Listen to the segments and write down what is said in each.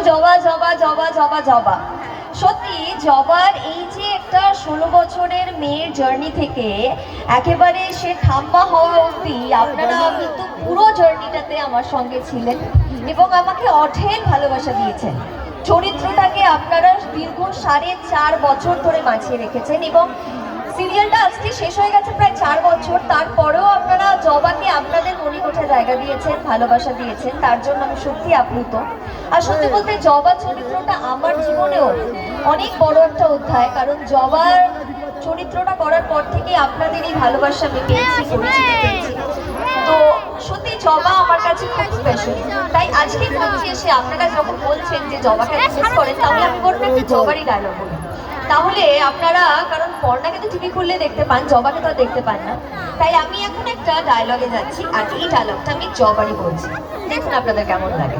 জবা জবা জবা জবা জবা। সত্যি জবার এই যে একটা 16 বছরের মেয়ের জার্নি থেকে একেবারে সে ঠাম্মা হওয়া অবধি আপনারা কিন্তু পুরো জার্নিটাতে আমার সঙ্গে ছিলেন এবং আমাকে অঢেল ভালোবাসা দিয়েছেন। চরিত্রটাকে আপনারা দীর্ঘ 4.5 বছর ধরে বাঁচিয়ে রেখেছেন এবং সিরিয়ালটা আজকে শেষ হয়ে গেছে প্রায় 4 বছর, তারপরেও আপনারা জবাকে আপনাদের মনিকোঠে জায়গা দিয়েছেন, ভালোবাসা দিয়েছেন, তার জন্য আমি সত্যি আপ্লুত। আর সত্যি বলতে জবা চরিত্রটা আমার জীবনেও অনেক বড় একটা অধ্যায়, কারণ জবার চরিত্রটা করার পর থেকে আপনাদের এই ভালোবাসা আমি পেয়েছি, পরিচিতি পেয়েছি। তো সত্যি জবা আমার কাছে খুব স্পেশাল। তাই আজকে ভাবছি এসে আপনারা যখন বলছেন যে জবাকে মিস করেন, তাহলে আমি বলবো একটু জবারই ডায়লগ বলি। তাহলে আপনারা, কারণ পর্ণাকে তো টিভি খুললে দেখতে পান, জবাকে তো দেখতে পান না, তাই আমি এখন একটা ডায়লগে যাচ্ছি আর এই ডায়লগটা আমি জবারই বলছি, দেখুন আপনাদের কেমন লাগে।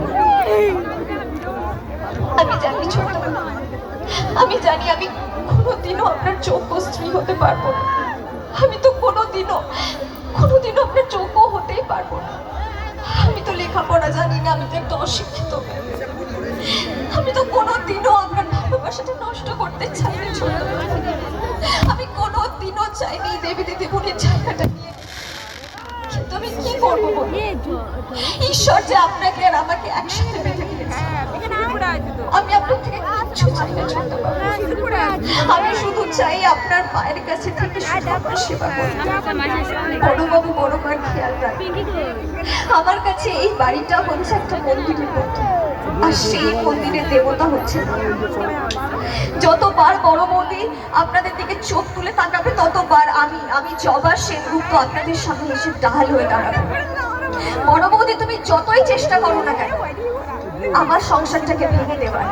আমি জানি ছোটবেলা, আমি জানি আমি কোনোদিনও আপনার যোগ্য স্ত্রী হতে পারবো না, আমি তো কোনোদিনও আপনার যোগ্য হতেই পারবো না। আমি তো লেখাপড়া জানি না, আমি তো একটা অশিক্ষিত, আমি তো কোনোদিনও আপনার ভালোবাসাটা নষ্ট করতে চাই না। ছোটবেলা আমি কোনোদিনও চাইনি দেবী দিদিমণির জায়গাটা নিয়ে, কিন্তু আমি কি করবো বলুন? ঈশ্বর যে আপনাকে আর আমাকে একসাথে বেঁধে দিয়েছে। আমি আপনার থেকে কিচ্ছু চাই না ছোটবেলা, আমি শুধু চাই আপনার পায়ের কাছে থেকে শুধু আপনার সেবা করতে। বড়বাবু বড় মার খেয়াল রাখবেন। আমার কাছে এই বাড়িটা হচ্ছে একটা মন্দিরের মতো, আর সেই মন্দিরের দেবতা হচ্ছে যতবার বড় বৌদি আপনাদের দিকে চোখ তুলে তাকাবে, ততবার আমি জবা সেনগুপ্ত আপনাদের সামনে এসে ঢাল হয়ে দাঁড়াবো। বড় বৌদি তুমি যতই চেষ্টা করো না কেন আমার সংসারটাকে ভেঙে দেওয়ার,